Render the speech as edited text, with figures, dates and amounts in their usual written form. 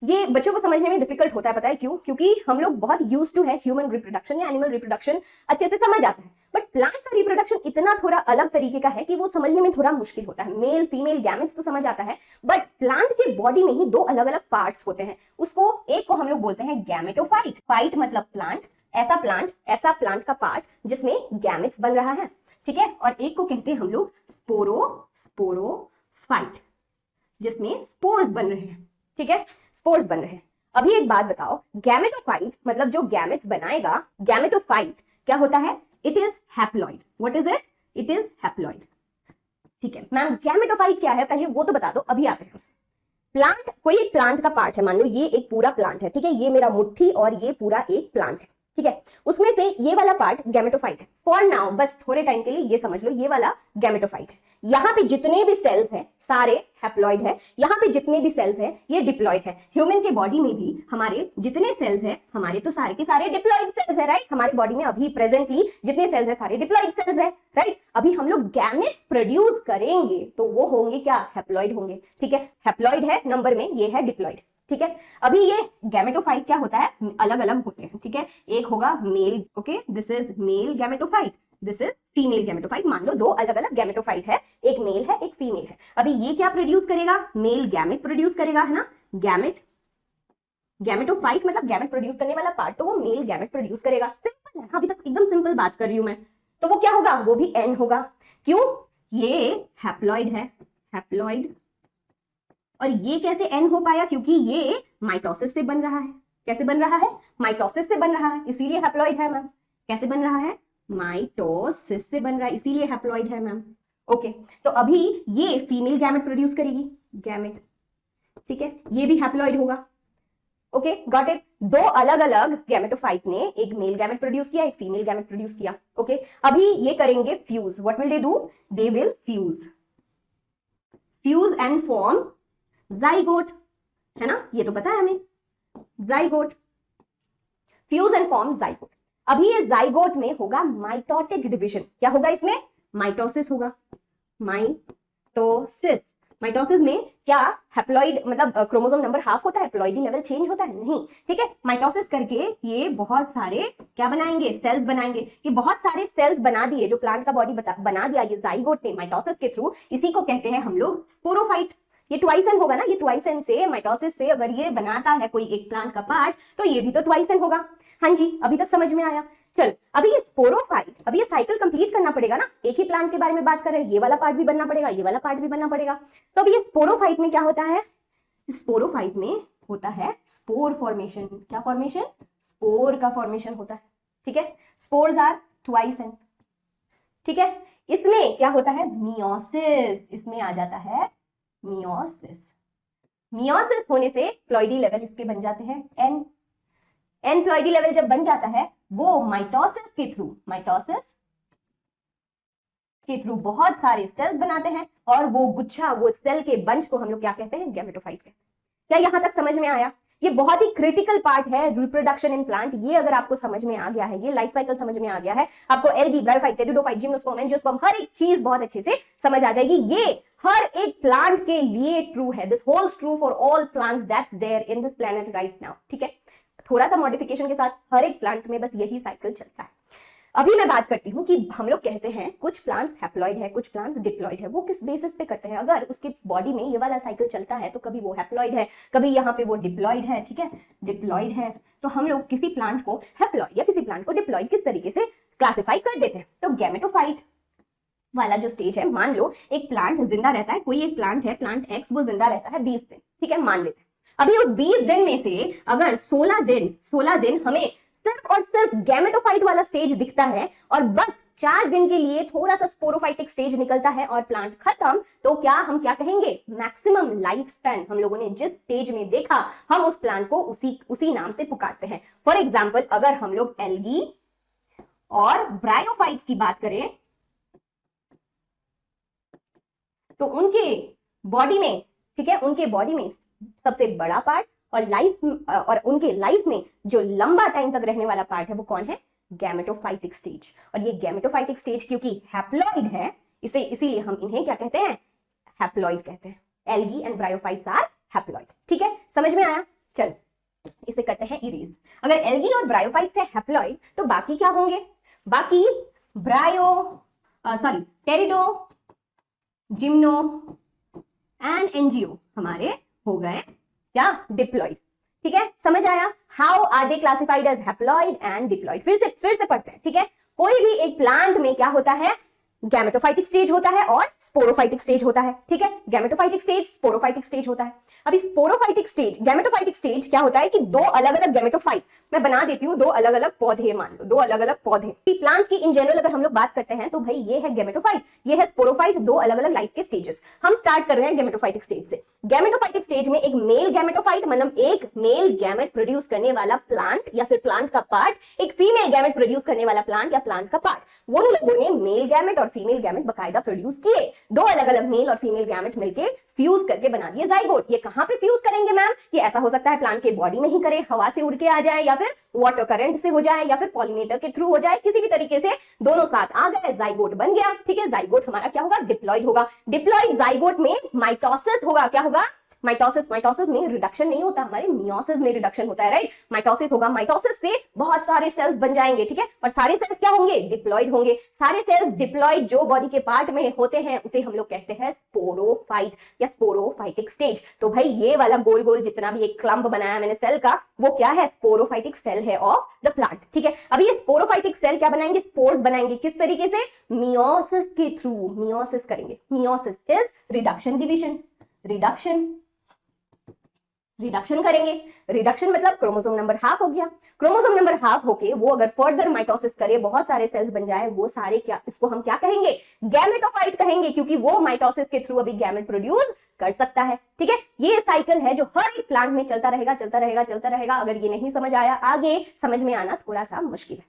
ये बच्चों को समझने में डिफिकल्ट होता है, पता है क्यों? क्योंकि हम लोग बहुत यूज्ड टू है ह्यूमन रिप्रोडक्शन या एनिमल रिप्रोडक्शन, अच्छे से समझ आता है, बट प्लांट का रिप्रोडक्शन इतना थोड़ा अलग तरीके का है कि वो समझने में थोड़ा मुश्किल होता है। मेल फीमेल गैमेट्स तो समझ आता है, बट प्लांट के बॉडी में ही दो अलग अलग पार्ट्स होते हैं। उसको एक को हम लोग बोलते हैं गैमेटोफाइट, फाइट मतलब प्लांट, ऐसा प्लांट का पार्ट जिसमें गैमेट्स बन रहा है, ठीक है। और एक को कहते हैं हम लोग स्पोरोफाइट, जिसमें स्पोर्स बन रहे हैं, ठीक है, स्पोर्स बन रहे हैं। अभी एक बात बताओ, गैमेटोफाइट मतलब जो गैमेट्स बनाएगा, गैमेटोफाइट क्या होता है? It is haploid. What is it? It is haploid, ठीक है। मैम गैमेटोफाइट क्या है पहले वो तो बता दो, अभी आते हैं उसे। प्लांट, कोई एक प्लांट का पार्ट है, मान लो ये एक पूरा प्लांट है, ठीक है, ये मेरा मुट्ठी और ये पूरा एक प्लांट है, ठीक है। उसमें से ये वाला पार्ट गैमेटोफाइट है। फॉर नाउ, बस थोड़े टाइम के लिए ये समझ लो ये वाला गैमेटोफाइट है। यहाँ पे जितने भी सेल्स हैं सारे हैप्लॉइड है, यहाँ पे जितने भी सेल्स हैं ये डिप्लॉइड है। ह्यूमन के बॉडी में भी हमारे जितने सेल्स हैं, हमारे तो सारे के सारे डिप्लॉइड सेल्स है, राइट। हमारे बॉडी में अभी प्रेजेंटली जितने सेल्स है सारे डिप्लॉइड सेल्स है, राइट। अभी हम लोग गैमेट प्रोड्यूस करेंगे तो वो होंगे क्या? हैप्लॉइड होंगे, ठीक है। हैप्लॉइड है नंबर में, ये है डिप्लॉइड, ठीक है। अभी ये गैमेटोफाइट क्या होता है? अलग अलग होते हैं, ठीक है। एक होगा male, okay, this is male gametophyte, this is female gametophyte. मान लो दो अलग अलग गैमेटोफाइट है, एक मेल है एक फीमेल है। अभी ये क्या प्रोड्यूस करेगा? मेल गैमेट प्रोड्यूस करेगा, है ना। गैमेट, गैमेटोफाइट मतलब गैमेट प्रोड्यूस करने वाला पार्ट, तो वो मेल गैमेट प्रोड्यूस करेगा। सिंपल है, अभी तक एकदम सिंपल बात कर रही हूं मैं। तो वो क्या होगा? वो भी एन होगा। क्यों? ये हैप्लॉइड है, हैप्लॉइड। और ये कैसे एन हो पाया? क्योंकि ये माइटोसिस से बन रहा है। कैसे बन रहा है? माइटोसिस से बन रहा है, इसीलिए हैप्लॉइड है मैम। कैसे बन रहा है? माइटोसिस से बन रहा है, इसीलिए हैप्लॉइड है मैम। ओके, तो अभी ये फीमेल गैमेट प्रोड्यूस करेगी, गैमेट, ठीक है, ये भी हैप्लॉइड होगा। Okay, got it. दो अलग अलग गैमेटोफाइट ने एक मेल गैमेट प्रोड्यूस किया, एक फीमेल गैमेट प्रोड्यूस किया। ओके, अभी ये करेंगे fuse. What will they do? They will fuse, fuse and form zygote, है ना, ये तो पता है हमें, zygote, fuse and form zygote. अभी ये जाइगोट में होगा माइटोटिक डिवीजन। क्या होगा इसमें? माइटोसिस होगा, माइटोसिस। माइटोसिस में क्या हैप्लॉइड मतलब क्रोमोसोम नंबर हाफ होता है, प्लॉइडी लेवल चेंज होता है? नहीं, ठीक है। माइटोसिस करके ये बहुत सारे क्या बनाएंगे? सेल्स बनाएंगे। ये बहुत सारे सेल्स बना दिए, जो प्लांट का बॉडी बना दिया ये जाइगोट ने माइटोसिस के थ्रू, इसी को कहते हैं हम लोग स्पोरोफाइट। ये ट्वाइस एन होगा ना, ये ट्वाइस एन से, माइटोसिस से अगर ये बनाता है कोई एक प्लांट का पार्ट, तो ये भी तो ट्वाइस एन होगा। हाँ जी, अभी तक समझ में आया? चल, अभी ये स्पोरोफाइट, अभी ये साइकिल कंप्लीट करना पड़ेगा ना, एक ही प्लांट के बारे में बात कर रहे हैं, ये वाला पार्ट भी बनना पड़ेगा, ये वाला पार्ट भी बनना पड़ेगा। तो अभी ये स्पोरोफाइट में क्या होता है? स्पोरोफाइट में होता है स्पोर फॉर्मेशन। क्या फॉर्मेशन? स्पोर का फॉर्मेशन होता है, ठीक है। स्पोर्स आर ट्वाइस एन, ठीक है। इसमें क्या होता है? मियोसिस, इसमें आ जाता है मियोसिस। मियोसिस होने से प्लॉइडी लेवल इसके बन जाते हैं एन। एन प्लॉइडी लेवल जब बन जाता है, वो माइटोसिस के थ्रू, माइटोसिस के थ्रू बहुत सारे सेल्स बनाते हैं, और वो गुच्छा, वो सेल के बंच को हम लोग क्या कहते हैं? गैमेटोफाइट कहते हैं। क्या यहां तक समझ में आया? ये बहुत ही क्रिटिकल पार्ट है रिप्रोडक्शन इन प्लांट। ये अगर आपको समझ में आ गया है, ये लाइफ साइकिल समझ में आ गया है, आपको algae, bryophyte, pteridophyte, gymnosperm, angiosperm, हर एक चीज बहुत अच्छे से समझ आ जाएगी। ये हर एक प्लांट के लिए ट्रू है। This holds true for all plants that's there in this planet right now, ठीक है। थोड़ा सा मॉडिफिकेशन के साथ हर एक प्लांट में बस यही साइकिल चलता है। अभी मैं बात करती हूँ कि हम लोग कहते हैं कुछ प्लांट्स हैप्लॉइड है, कुछ प्लांट्स डिप्लॉइड है। वो किस बेसिस पे करते हैं? अगर उसके बॉडी में ये वाला साइकिल चलता है तो कभी वो हैप्लॉइड है, कभी यहाँ पे वो डिप्लॉइड है, ठीक है, डिप्लॉइड है। तो हम लोग किसी प्लांट को हैप्लॉइड या किसी प्लांट को डिप्लॉइड किस तरीके से क्लासिफाई कर देते हैं? तो गैमेटोफाइट वाला जो स्टेज है, मान लो एक प्लांट जिंदा रहता है, कोई एक प्लांट है, प्लांट एक्स, वो जिंदा रहता है 20 दिन, ठीक है, मान लेते हैं। अभी उस 20 दिन में से अगर 16 दिन हमें सिर्फ और सिर्फ गैमेटोफाइट वाला स्टेज दिखता है, और बस 4 दिन के लिए थोड़ा सा स्पोरोफाइटिक स्टेज निकलता है और प्लांट खत्म, तो क्या हम क्या कहेंगे? Maximum life span. हम लोगों ने जिस स्टेज में देखा, हम उस प्लांट को उसी नाम से पुकारते हैं। फॉर एग्जाम्पल, अगर हम लोग एल्गी और ब्रायोफाइट्स की बात करें, तो उनके बॉडी में, ठीक है, उनके बॉडी में सबसे बड़ा पार्ट और उनके लाइफ में जो लंबा टाइम तक रहने वाला पार्ट है, वो कौन है? Gametophytic stage. और ये गैमेटोफाइटिक स्टेज क्योंकि हैप्लॉइड है, इसीलिए हम इन्हें क्या कहते हैं? हैप्लॉइड कहते हैं। Algae and bryophytes are haploid, ठीक है, समझ में आया? चल इसे करते हैं इरेज। अगर एल्गी और ब्रायोफाइट से हैप्लॉइड तो बाकी क्या होंगे? बाकी टेरिडो, जिम्नो एंड एंजियो हमारे हो गए क्या? डिप्लॉइड। ठीक है, समझ आया? How are they classified as haploid and diploid? फिर से पढ़ते हैं। ठीक है, कोई भी एक प्लांट में क्या होता है? गैमेटोफाइटिक स्टेज होता है और स्पोरोफाइटिक स्टेज होता है। ठीक है, गैमेटोफाइटिक स्टेज, स्पोरोफाइटिक स्टेज होता है। अभी स्पोरोफाइटिक स्टेज, गैमेटोफाइटिक स्टेज क्या होता है कि दो अलग अलग गैमेटोफाइट, मैं बना देती हूँ, दो अलग अलग पौधे, मान लो दो अलग अलग पौधे। प्लांट्स की इन जनरल अगर हम लोग बात करते हैं तो भाई ये है गैमेटोफाइट, ये है स्पोरोफाइट, दो अलग अलग लाइफ के स्टेजेस। हम स्टार्ट कर रहे हैं गैमेटोफाइटिक स्टेज से। गैमेटोफाइटिक स्टेज में एक मेल गैमेटोफाइट मतलब एक मेल गैमेट प्रोड्यूस करने वाला प्लांट या फिर प्लांट का पार्ट, एक फीमेल गैमेट प्रोड्यूस करने वाला प्लांट या प्लांट का पार्ट, वो लोगों ने मेल गैमेट और फीमेल गैमेट बकायदा प्रोड्यूस किए। दो अलग अलग मेल और फीमेल गैमेट मिलके फ्यूज करके बना दिए जाइगोट। ये कहां पे फ्यूज करेंगे मैम? ये ऐसा हो सकता है प्लांट के बॉडी में ही करे, हवा से उड़ के आ जाए, या फिर वाटर करंट से हो जाए, या फिर पॉलिनेटर के थ्रू हो जाए, किसी भी तरीके से दोनों साथ आ गए, जाइगोट बन गया। ठीक है, जाइगोट हमारा क्या होगा? डिप्लॉइड होगा। डिप्लॉइड जाइगोट में माइटोसिस होगा। क्या होगा? माइटोसिस में रिडक्शन नहीं होता, हमारे मियोसिस में रिडक्शन होता है, राइट? माइटोसिस होगा, माइटोसिस से बहुत सारे सेल्स बन जाएंगे। ठीक है, और सारे सेल्स क्या होंगे? डिप्लॉइड होंगे। सारे सेल्स डिप्लॉइड जो बॉडी के पार्ट में होते हैं उसे हम लोग कहते हैं स्पोरोफाइट या स्पोरोफाइटिक स्टेज। तो भाई ये वाला गोल गोल जितना भी एक क्लम्प बनाया मैंने सेल का, वो क्या है? स्पोरोफाइटिक सेल है ऑफ द प्लांट। ठीक है, अभी ये स्पोरोफाइटिक सेल क्या बनाएंगे? स्पोर्स बनाएंगे। किस तरीके से? मियोसिस के थ्रू। मियोसिस करेंगे। Meiosis is reduction division. Reduction करेंगे। रिडक्शन मतलब क्रोमोसोम नंबर हाफ हो गया। क्रोमोसोम नंबर हाफ होके वो अगर फर्दर माइटोसिस करे, बहुत सारे सेल्स बन जाए, वो सारे क्या, इसको हम क्या कहेंगे? गैमेटोफाइट कहेंगे, क्योंकि वो माइटोसिस के थ्रू अभी गैमेट प्रोड्यूस कर सकता है। ठीक है, ये साइकिल है जो हर एक प्लांट में चलता रहेगा, चलता रहेगा, चलता रहेगा। अगर ये नहीं समझ आया, आगे समझ में आना थोड़ा सा मुश्किल है।